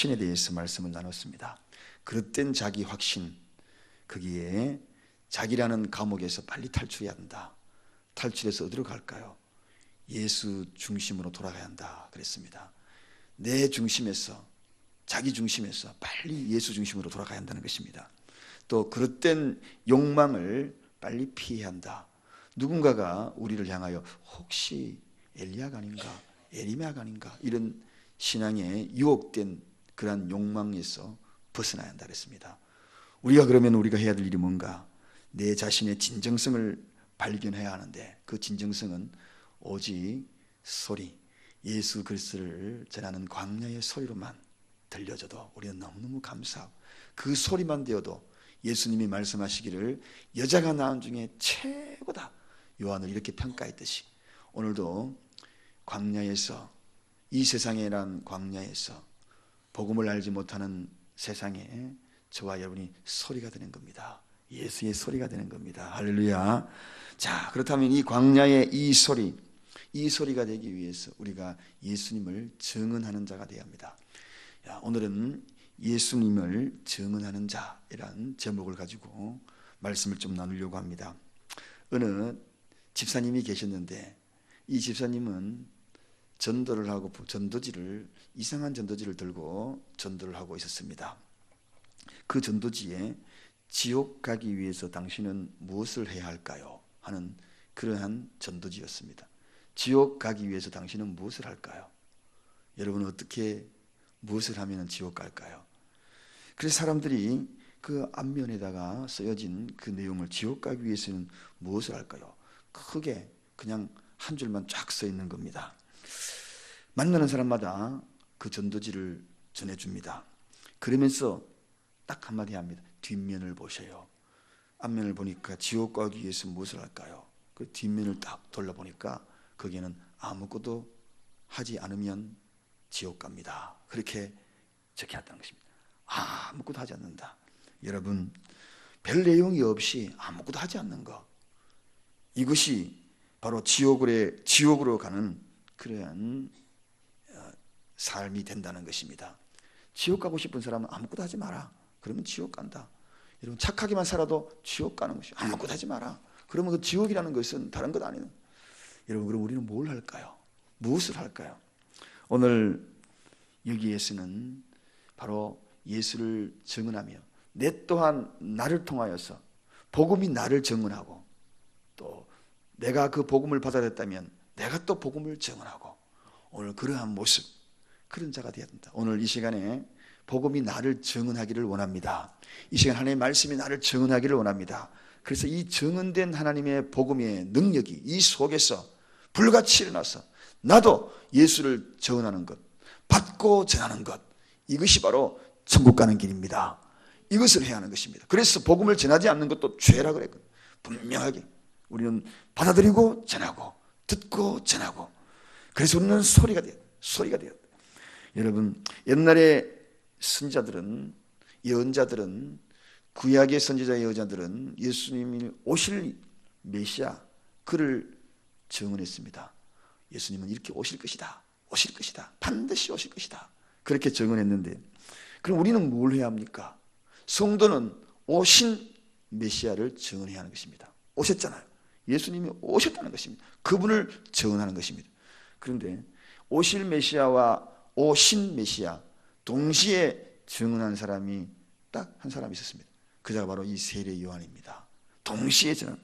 확신에 대해서 말씀을 나눴습니다. 그릇된 자기 확신, 거기에 자기라는 감옥에서 빨리 탈출해야 한다. 탈출해서 어디로 갈까요? 예수 중심으로 돌아가야 한다 그랬습니다. 내 중심에서, 자기 중심에서 빨리 예수 중심으로 돌아가야 한다는 것입니다. 또 그릇된 욕망을 빨리 피해야 한다. 누군가가 우리를 향하여 혹시 엘리야가 아닌가, 에리메아가 아닌가, 이런 신앙에 유혹된 그러한 욕망에서 벗어나야 한다 그랬습니다. 그러면 우리가 해야 될 일이 뭔가? 내 자신의 진정성을 발견해야 하는데, 그 진정성은 오직 소리, 예수 그리스도를 전하는 광야의 소리로만 들려줘도 우리는 너무너무 감사하고, 그 소리만 되어도 예수님이 말씀하시기를 여자가 낳은 중에 최고다, 요한을 이렇게 평가했듯이, 오늘도 광야에서, 이 세상이란 광야에서 복음을 알지 못하는 세상에 저와 여러분이 소리가 되는 겁니다. 예수의 소리가 되는 겁니다. 할렐루야. 자, 그렇다면 이 광야의 이 소리가 되기 위해서 우리가 예수님을 증언하는 자가 되어야 합니다. 오늘은 예수님을 증언하는 자이라는 제목을 가지고 말씀을 좀 나누려고 합니다. 어느 집사님이 계셨는데, 이 집사님은 전도를 하고 이상한 전도지를 들고 전도를 하고 있었습니다. 그 전도지에 지옥 가기 위해서 당신은 무엇을 해야 할까요? 하는 그러한 전도지였습니다. 지옥 가기 위해서 당신은 무엇을 할까요? 여러분은 무엇을 하면 지옥 갈까요? 그래서 사람들이 그 앞면에다가 쓰여진 그 내용을, 지옥 가기 위해서는 무엇을 할까요? 크게 그냥 한 줄만 쫙 써 있는 겁니다. 만나는 사람마다 그 전도지를 전해줍니다. 그러면서 딱 한마디 합니다. 뒷면을 보세요. 앞면을 보니까 지옥 가기 위해서 무엇을 할까요? 그 뒷면을 딱 돌려보니까 거기에는 아무것도 하지 않으면 지옥 갑니다. 그렇게 적혀놨다는 것입니다. 아무것도 하지 않는다. 여러분, 별 내용이 없이 아무것도 하지 않는 것, 이것이 바로 지옥으로 가는 그러한 삶이 된다는 것입니다. 지옥 가고 싶은 사람은 아무것도 하지 마라. 그러면 지옥 간다. 여러분, 착하게만 살아도 지옥 가는 것이, 아무것도 하지 마라. 그러면 그 지옥이라는 것은 다른 것 아니에요. 여러분, 그럼 우리는 뭘 할까요? 무엇을 할까요? 오늘 여기에서는 바로 예수를 증언하며, 내 또한 나를 통하여서 복음이 나를 증언하고, 또 내가 그 복음을 받아들였다면 내가 또 복음을 증언하고, 오늘 그러한 모습, 그런 자가 되어야 된다. 오늘 이 시간에 복음이 나를 증언하기를 원합니다. 이 시간 하나님의 말씀이 나를 증언하기를 원합니다. 그래서 이 증언된 하나님의 복음의 능력이 이 속에서 불같이 일어나서 나도 예수를 증언하는 것, 받고 전하는 것, 이것이 바로 천국 가는 길입니다. 이것을 해야 하는 것입니다. 그래서 복음을 전하지 않는 것도 죄라 그랬거든요. 분명하게 우리는 받아들이고 전하고, 듣고 전하고, 그래서 우리는 소리가 돼요. 여러분, 옛날에 선자들은, 예언자들은, 구약의 선지자 예언자들은 예수님이 오실 메시아, 그를 증언했습니다. 예수님은 이렇게 오실 것이다. 반드시 오실 것이다. 그렇게 증언했는데, 그럼 우리는 뭘 해야 합니까? 성도는 오신 메시아를 증언해야 하는 것입니다. 오셨잖아요. 예수님이 오셨다는 것입니다. 그분을 증언하는 것입니다. 그런데 오실 메시아와 오신 메시아 동시에 증언한 사람이 딱 한 사람이 있었습니다. 그자가 바로 이 세례 요한입니다. 동시에 저는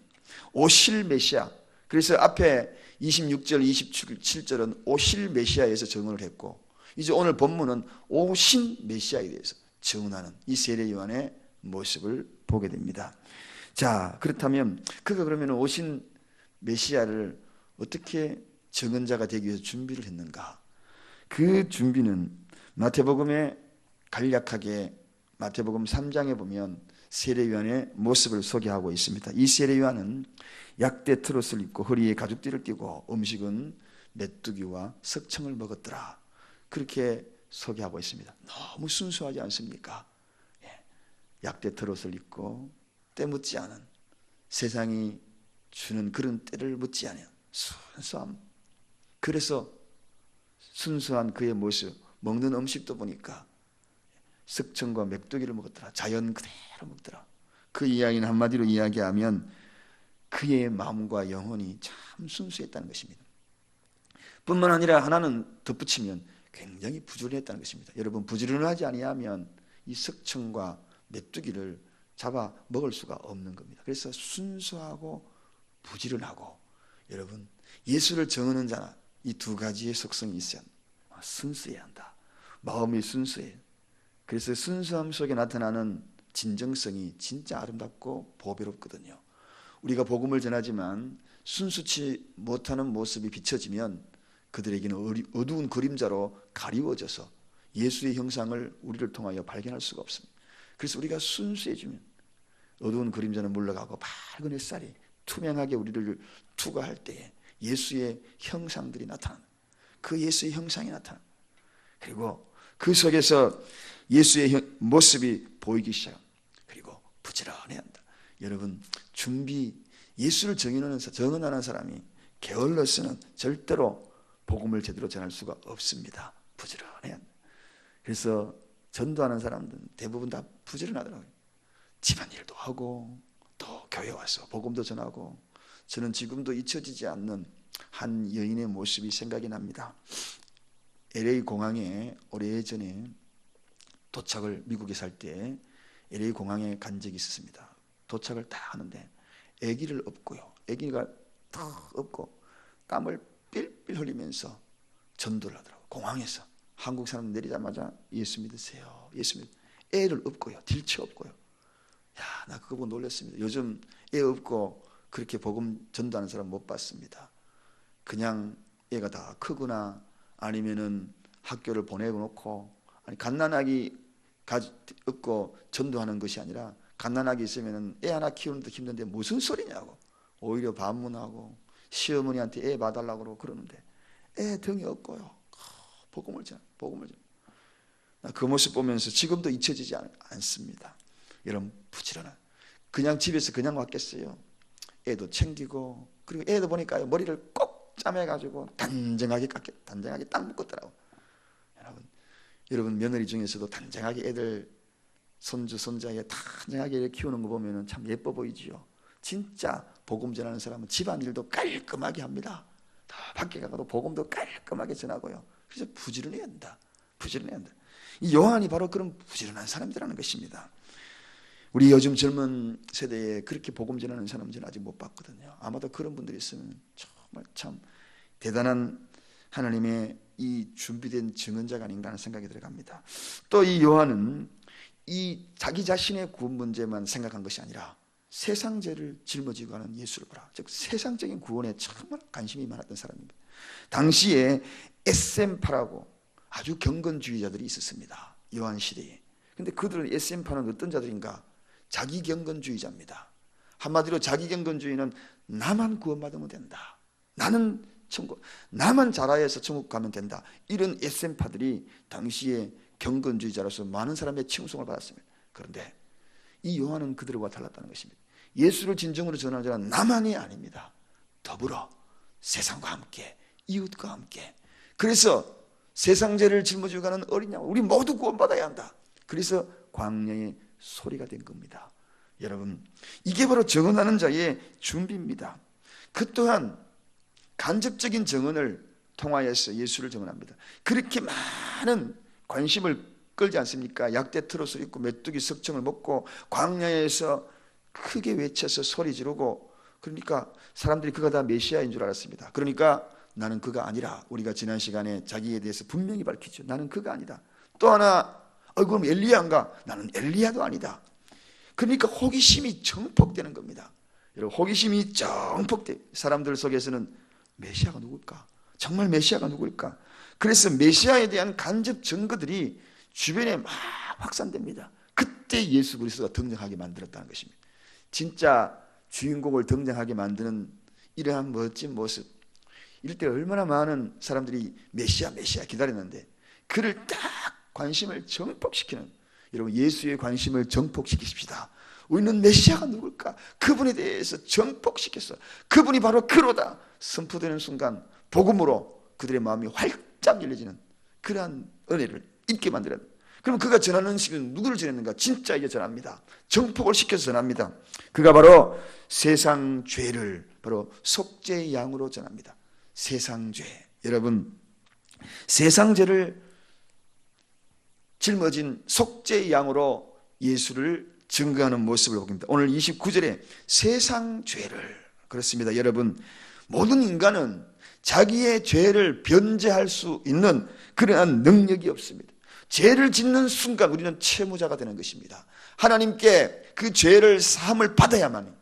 오실 메시아, 그래서 앞에 26절 27절은 오실 메시아에서 증언을 했고, 이제 오늘 본문은 오신 메시아에 대해서 증언하는 이 세례 요한의 모습을 보게 됩니다. 자, 그렇다면 그가 그러면 오신 메시아를 어떻게 증언자가 되기 위해서 준비를 했는가? 그 준비는 마태복음에 간략하게, 마태복음 3장에 보면 세례 요한의 모습을 소개하고 있습니다. 이 세례 요한은 약대 트롯을 입고 허리에 가죽띠를 띠고 음식은 메뚜기와 석청을 먹었더라. 그렇게 소개하고 있습니다. 너무 순수하지 않습니까? 약대 트롯을 입고 때 묻지 않은, 세상이 주는 그런 때를 묻지 않은 순수함. 그래서 순수한 그의 모습, 먹는 음식도 보니까 석청과 맥두기를 먹었더라. 자연 그대로 먹더라. 그 이야기는 한마디로 이야기하면 그의 마음과 영혼이 참 순수했다는 것입니다. 뿐만 아니라 하나는 덧붙이면 굉장히 부지런했다는 것입니다. 여러분, 부지런하지 아니하면 이 석청과 메뚜기를 잡아 먹을 수가 없는 겁니다. 그래서 순수하고 부지런하고, 여러분, 예수를 정하는 자는 이 두 가지의 속성이 있어야 한다. 순수해야 한다. 마음이 순수해요. 그래서 순수함 속에 나타나는 진정성이 진짜 아름답고 보배롭거든요. 우리가 복음을 전하지만 순수치 못하는 모습이 비춰지면 그들에게는 어두운 그림자로 가리워져서 예수의 형상을 우리를 통하여 발견할 수가 없습니다. 그래서 우리가 순수해지면 어두운 그림자는 물러가고 밝은 햇살이 투명하게 우리를 투과할 때에 예수의 형상들이 나타나는, 그 예수의 형상이 나타나는, 그리고 그 속에서 예수의 모습이 보이기 시작합니다. 그리고 부지런해야 한다. 여러분, 예수를 정언하는 사람이 게을러서는 절대로 복음을 제대로 전할 수가 없습니다. 부지런해야 한다. 그래서 전도하는 사람들은 대부분 다 부지런하더라고요. 집안일도 하고 또 교회 와서 복음도 전하고. 저는 지금도 잊혀지지 않는 한 여인의 모습이 생각이 납니다. LA 공항에 오래전에 미국에 살 때 LA 공항에 간 적이 있었습니다. 도착을 딱 하는데 아기를 업고요. 아기가 탁 업고 땀을 삘삘 흘리면서 전도를 하더라고요. 공항에서. 한국 사람 내리자마자 예수 믿으세요. 예수 믿으세요. 애를 업고요. 딜치 업고요. 야, 나 그거 보고 놀랐습니다. 요즘 애 업고 그렇게 복음 전도하는 사람 못 봤습니다. 그냥 애가 다 크거나 아니면은 학교를 보내놓고, 아니 갓난아기 업고 전도하는 것이 아니라, 갓난아기 있으면은 애 하나 키우는데 힘든데 무슨 소리냐고 오히려 반문하고 시어머니한테 애 봐달라고 그러는데 애 등에 업고요. 복음을 전. 그 모습 보면서 지금도 잊혀지지 않습니다. 여러분, 부지런한, 그냥 집에서 그냥 왔겠어요. 애도 챙기고, 그리고 애도 보니까 머리를 꼭 짜매가지고 단정하게 딱 묶었더라고. 여러분 며느리 중에서도 단정하게 애들 손주 손자에 단정하게 키우는 거 보면 참 예뻐 보이지요. 진짜 복음 전하는 사람은 집안일도 깔끔하게 합니다. 밖에 가도 복음도 깔끔하게 전하고요. 그래서 부지런해야 한다. 이 요한이 바로 그런 부지런한 사람이라는 것입니다. 우리 요즘 젊은 세대에 그렇게 복음 전하는 사람은 저는 아직 못 봤거든요. 아마도 그런 분들이 있으면 정말 참 대단한 하나님의 이 준비된 증언자가 아닌가 하는 생각이 들어갑니다. 또 이 요한은 이 자기 자신의 구원 문제만 생각한 것이 아니라 세상 죄를 짊어지고 가는 예수를 보라. 즉 세상적인 구원에 정말 관심이 많았던 사람입니다. 당시에 SM파라고 아주 경건주의자들이 있었습니다. 요한 시대에. 근데 그들은 SM파는 어떤 자들인가? 자기경건주의자입니다. 한마디로 자기경건주의는 나만 구원받으면 된다. 나는 천국, 나만 잘하여서 천국 가면 된다. 이런 SM파들이 당시에 경건주의자로서 많은 사람의 칭송을 받았습니다. 그런데 이 요한은 그들과 달랐다는 것입니다. 예수를 진정으로 전하는 자는 나만이 아닙니다. 더불어 세상과 함께, 이웃과 함께. 그래서 세상 죄를 짊어지고 가는 어린 양, 우리 모두 구원받아야 한다. 그래서 광야의 소리가 된 겁니다. 여러분, 이게 바로 증언하는 자의 준비입니다. 그 또한 간접적인 증언을 통하여서 예수를 증언합니다. 그렇게 많은 관심을 끌지 않습니까? 약대 트롯을 입고 메뚜기 석청을 먹고 광야에서 크게 외쳐서 소리 지르고, 그러니까 사람들이 그가 다 메시아인 줄 알았습니다. 그러니까 나는 그가 아니라, 우리가 지난 시간에 자기에 대해서 분명히 밝히죠. 나는 그가 아니다. 또 하나, 그럼 엘리야인가? 나는 엘리야도 아니다. 그러니까 호기심이 정폭되는 겁니다. 여러분, 호기심이 정폭돼. 사람들 속에서는 메시아가 누굴까? 정말 메시아가 누굴까? 그래서 메시아에 대한 간접 증거들이 주변에 막 확산됩니다. 그때 예수 그리스도가 등장하게 만들었다는 것입니다. 진짜 주인공을 등장하게 만드는 이러한 멋진 모습. 이럴 때 얼마나 많은 사람들이 메시아 기다렸는데, 그를 딱 관심을 정폭시키는, 여러분 예수의 관심을 정폭시키십시다. 우리는 메시아가 누굴까? 그분에 대해서 정폭시켰어. 그분이 바로 그로다 선포되는 순간 복음으로 그들의 마음이 활짝 열려지는 그러한 은혜를 입게 만들어야 합니다. 그럼 그가 전하는 식은 누구를 전했는가? 진짜에게 전합니다. 정복을 시켜서 전합니다. 그가 바로 세상 죄를 바로 속죄의 양으로 전합니다. 세상 죄. 여러분, 세상 죄를 짊어진 속죄의 양으로 예수를 증거하는 모습을 보입니다. 오늘 29절에 세상 죄를, 그렇습니다. 여러분, 모든 인간은 자기의 죄를 변제할 수 있는 그러한 능력이 없습니다. 죄를 짓는 순간 우리는 채무자가 되는 것입니다. 하나님께 그 죄를 사함을 받아야만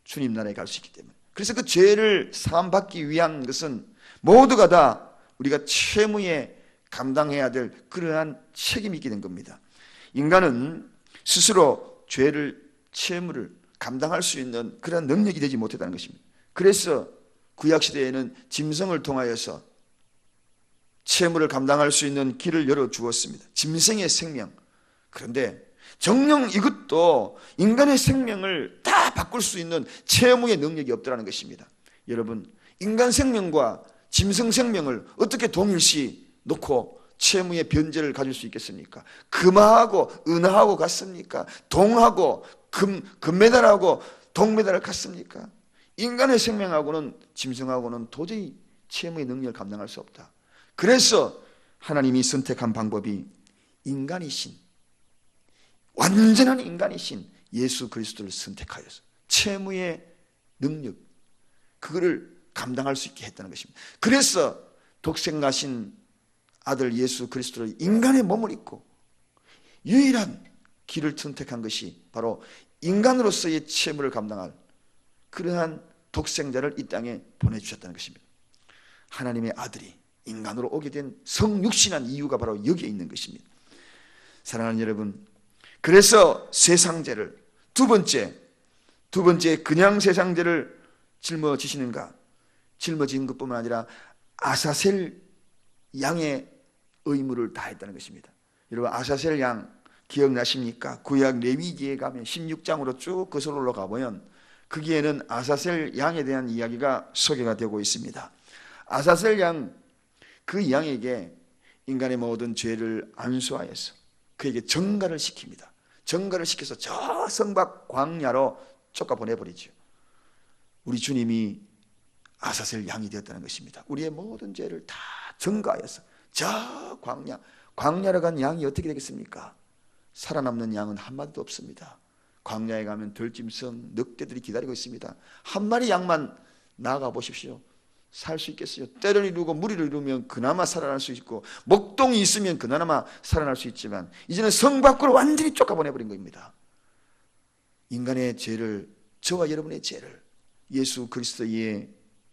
주님 나라에 갈 수 있기 때문에, 그래서 그 죄를 사함받기 위한 것은 모두가 다 우리가 채무에 감당해야 될 그러한 책임이 있게 된 겁니다. 인간은 스스로 죄를, 채무를 감당할 수 있는 그런 능력이 되지 못했다는 것입니다. 그래서 구약시대에는 짐승을 통하여서 채무를 감당할 수 있는 길을 열어주었습니다. 짐승의 생명. 그런데 정녕 이것도 인간의 생명을 다 바꿀 수 있는 채무의 능력이 없더라는 것입니다. 여러분, 인간 생명과 짐승 생명을 어떻게 동일시 놓고 채무의 변제를 가질 수 있겠습니까? 금하고 은하하고 같습니까? 동하고 금메달하고 동메달을 같습니까? 인간의 생명하고는 짐승하고는 도저히 채무의 능력을 감당할 수 없다. 그래서 하나님이 선택한 방법이 인간이신, 완전한 인간이신 예수 그리스도를 선택하여서 채무의 능력, 그거를 감당할 수 있게 했다는 것입니다. 그래서 독생하신 아들 예수 그리스도를 인간의 몸을 입고 유일한 길을 선택한 것이 바로 인간으로서의 채무를 감당할 그러한 독생자를 이 땅에 보내주셨다는 것입니다. 하나님의 아들이 인간으로 오게 된 성육신한 이유가 바로 여기에 있는 것입니다. 사랑하는 여러분, 그래서 세상죄를 두 번째 그냥 세상죄를 짊어지시는가? 짊어진 것뿐만 아니라 아사셀 양의 의무를 다했다는 것입니다. 여러분, 아사셀 양 기억나십니까? 구약 레위기에 가면 16장으로 쭉 거슬러 올라가 보면 거기에는 아사셀 양에 대한 이야기가 소개가 되고 있습니다. 아사셀 양, 그 양에게 인간의 모든 죄를 안수하여서 그에게 전가를 시킵니다. 전가를 시켜서 저 성박 광야로 쫓아 보내버리죠. 우리 주님이 아사셀 양이 되었다는 것입니다. 우리의 모든 죄를 다 전가하여서 저 광야로 간 양이 어떻게 되겠습니까? 살아남는 양은 한 마리도 없습니다. 광야에 가면 들짐승, 늑대들이 기다리고 있습니다. 한 마리 양만 나가 보십시오. 살 수 있겠어요? 때를 이루고 무리를 이루면 그나마 살아날 수 있고, 목동이 있으면 그나마 살아날 수 있지만 이제는 성 밖으로 완전히 쫓아보내버린 겁니다. 인간의 죄를, 저와 여러분의 죄를 예수 그리스도의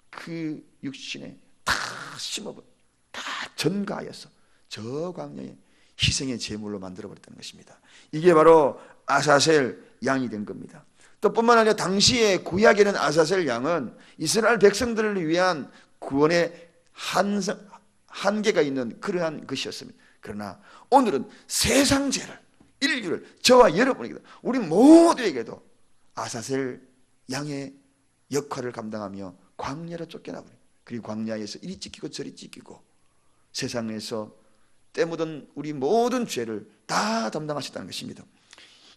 그 육신에 다 심어버려, 다 전가하여서 저 광야에 희생의 제물로 만들어버렸다는 것입니다. 이게 바로 아사셀 양이 된 겁니다. 또 뿐만 아니라 당시에 구약에는 아사셀 양은 이스라엘 백성들을 위한 구원의 한계가 있는 그러한 것이었습니다. 그러나 오늘은 세상 죄를, 인류를, 저와 여러분에게도, 우리 모두에게도 아사셀 양의 역할을 감당하며 광야로 쫓겨나버려요. 그리고 광야에서 이리 찢기고 저리 찢기고 세상에서 때 묻은 우리 모든 죄를 다 담당하셨다는 것입니다.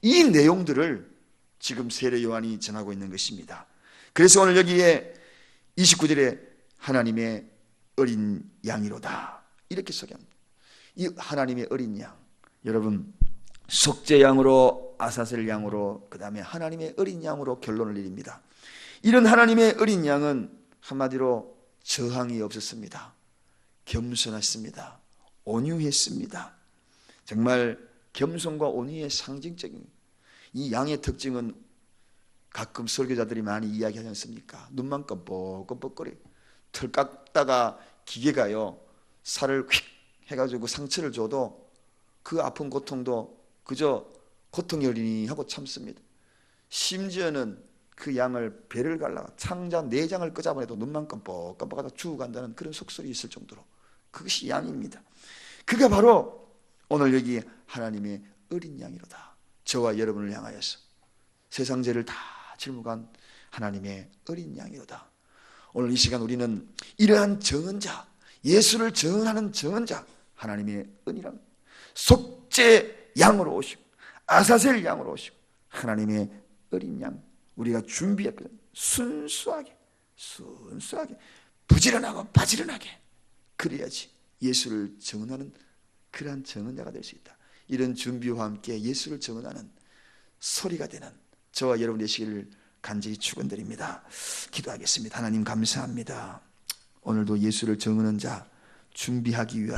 이 내용들을 지금 세례 요한이 전하고 있는 것입니다. 그래서 오늘 여기에 29절에 하나님의 어린 양이로다 이렇게 소개합니다. 이 하나님의 어린 양, 여러분, 속죄 양으로, 아사셀 양으로, 그 다음에 하나님의 어린 양으로 결론을 내립니다. 이런 하나님의 어린 양은 한마디로 저항이 없었습니다. 겸손했습니다. 온유했습니다. 정말 겸손과 온유의 상징적인 이 양의 특징은 가끔 설교자들이 많이 이야기하지 않습니까? 눈만 껌뻑껌뻑거려. 털 깎다가 기계가요 살을 휙 해가지고 상처를 줘도 그 아픈 고통도 그저 고통이 어리니 하고 참습니다. 심지어는 그 양을 배를 갈라가 창자 내장을 끄잡아내도 눈만 껌뻑껌뻑하다 죽어간다는 그런 속설이 있을 정도로 그것이 양입니다. 그가 바로 오늘 여기 하나님의 어린 양이로다. 저와 여러분을 향하여서 세상 죄를 다 짊어간 하나님의 어린 양이로다. 오늘 이 시간 우리는 이러한 정언자, 예수를 정언하는 정언자, 하나님의 은이란 첫째 양으로 오시고 아사셀 양으로 오시고 하나님의 어린 양 우리가 준비했거든. 순수하게 부지런하고 바지런하게 그래야지 예수를 증언하는 그러한 증언자가 될 수 있다. 이런 준비와 함께 예수를 증언하는 소리가 되는 저와 여러분 되시기를 간절히 축원드립니다. 기도하겠습니다. 하나님 감사합니다. 오늘도 예수를 증언하는 자 준비하기 위하여